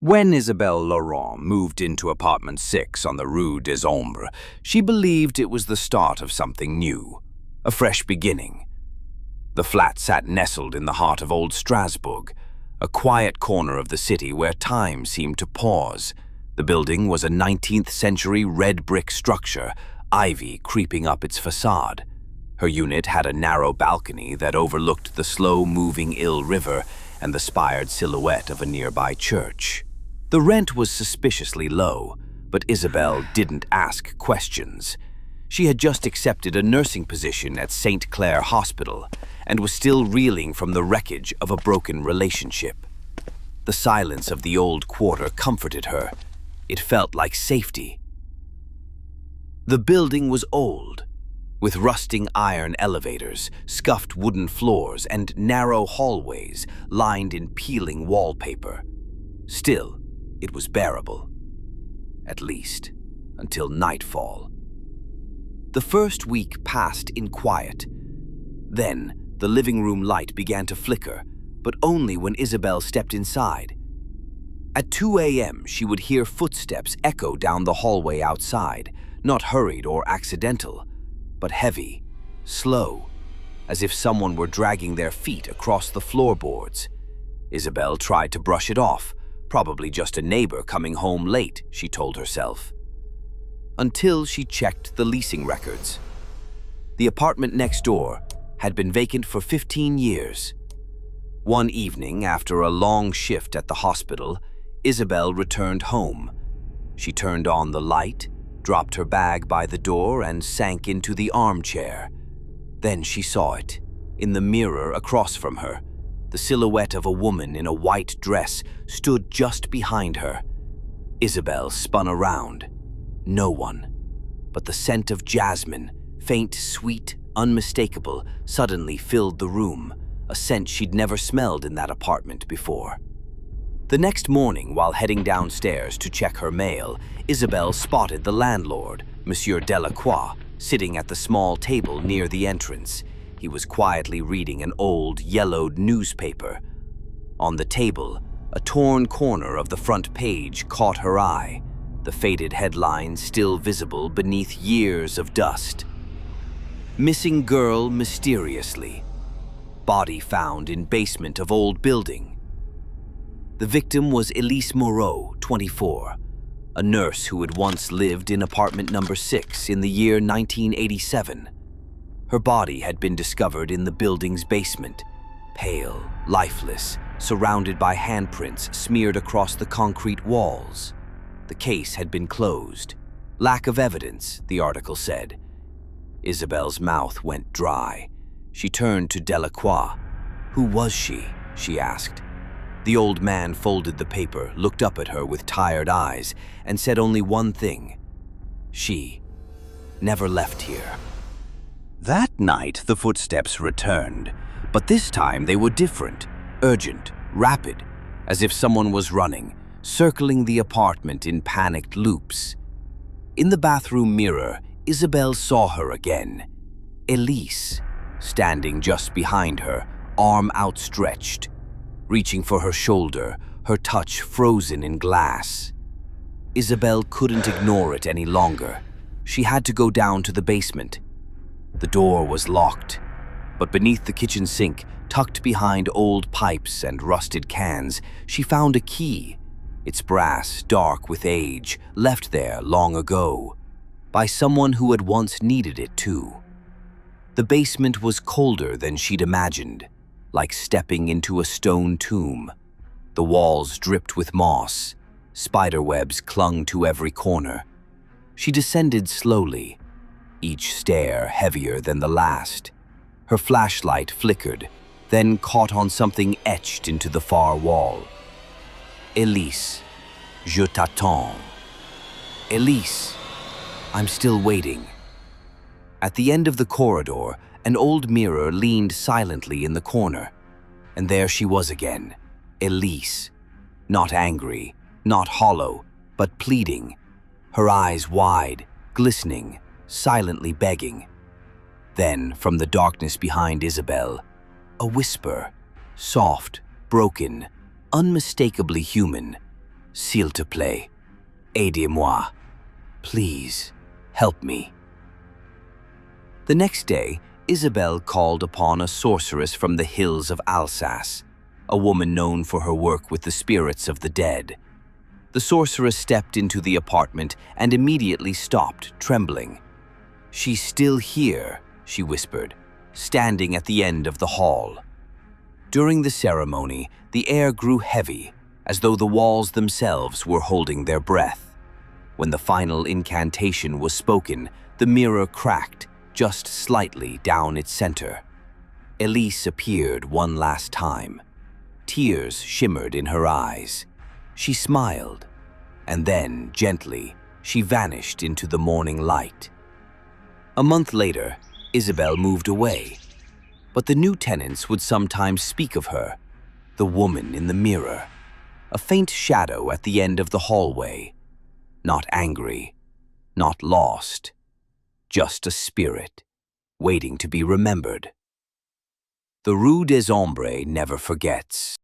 When Isabelle Laurent moved into apartment 6 on the Rue des Ombres, she believed it was the start of something new, a fresh beginning. The flat sat nestled in the heart of Old Strasbourg, a quiet corner of the city where time seemed to pause. The building was a 19th century red brick structure, ivy creeping up its facade. Her unit had a narrow balcony that overlooked the slow-moving Ill River and the spired silhouette of a nearby church. The rent was suspiciously low, but Isabelle didn't ask questions. She had just accepted a nursing position at St. Clair Hospital and was still reeling from the wreckage of a broken relationship. The silence of the old quarter comforted her. It felt like safety. The building was old, with rusting iron elevators, scuffed wooden floors, and narrow hallways lined in peeling wallpaper. Still, it was bearable. At least, until nightfall. The first week passed in quiet. Then, the living room light began to flicker, but only when Isabelle stepped inside. At 2 a.m., she would hear footsteps echo down the hallway outside, not hurried or accidental, but heavy, slow, as if someone were dragging their feet across the floorboards. Isabelle tried to brush it off, probably just a neighbor coming home late, she told herself. Until she checked the leasing records. The apartment next door had been vacant for 15 years. One evening, after a long shift at the hospital, Isabelle returned home. She turned on the light, dropped her bag by the door, and sank into the armchair. Then she saw it, in the mirror across from her. The silhouette of a woman in a white dress stood just behind her. Isabelle spun around. No one. But the scent of jasmine, faint, sweet, unmistakable, suddenly filled the room, a scent she'd never smelled in that apartment before. The next morning, while heading downstairs to check her mail, Isabelle spotted the landlord, Monsieur Delacroix, sitting at the small table near the entrance. He was quietly reading an old, yellowed newspaper. On the table, a torn corner of the front page caught her eye, the faded headline still visible beneath years of dust. Missing girl mysteriously. Body found in basement of old building. The victim was Elise Moreau, 24, a nurse who had once lived in apartment number 6 in the year 1987. Her body had been discovered in the building's basement, pale, lifeless, surrounded by handprints smeared across the concrete walls. The case had been closed. Lack of evidence, the article said. Isabelle's mouth went dry. She turned to Delacroix. Who was she? She asked. The old man folded the paper, looked up at her with tired eyes, and said only one thing. She never left here. That night, the footsteps returned, but this time they were different, urgent, rapid, as if someone was running, circling the apartment in panicked loops. In the bathroom mirror, Isabelle saw her again. Elise, standing just behind her, arm outstretched, reaching for her shoulder, her touch frozen in glass. Isabelle couldn't ignore it any longer. She had to go down to the basement. The door was locked, but beneath the kitchen sink, tucked behind old pipes and rusted cans, she found a key. Its brass, dark with age, left there long ago, by someone who had once needed it too. The basement was colder than she'd imagined, like stepping into a stone tomb. The walls dripped with moss. Spiderwebs clung to every corner. She descended slowly, each stair heavier than the last. Her flashlight flickered, then caught on something etched into the far wall. Elise, je t'attends. Elise, I'm still waiting. At the end of the corridor, an old mirror leaned silently in the corner, and there she was again, Elise. Not angry, not hollow, but pleading, her eyes wide, glistening, silently begging. Then, from the darkness behind Isabelle, a whisper, soft, broken, unmistakably human. S'il te plaît, aidez-moi. Please, help me. The next day, Isabel called upon a sorceress from the hills of Alsace, a woman known for her work with the spirits of the dead. The sorceress stepped into the apartment and immediately stopped, trembling. "She's still here," she whispered, standing at the end of the hall. During the ceremony, the air grew heavy, as though the walls themselves were holding their breath. When the final incantation was spoken, the mirror cracked just slightly down its center. Elise appeared one last time. Tears shimmered in her eyes. She smiled, and then, gently, she vanished into the morning light. A month later, Isabel moved away, but the new tenants would sometimes speak of her, the woman in the mirror, a faint shadow at the end of the hallway, not angry, not lost, just a spirit, waiting to be remembered. The Rue des Ombres never forgets.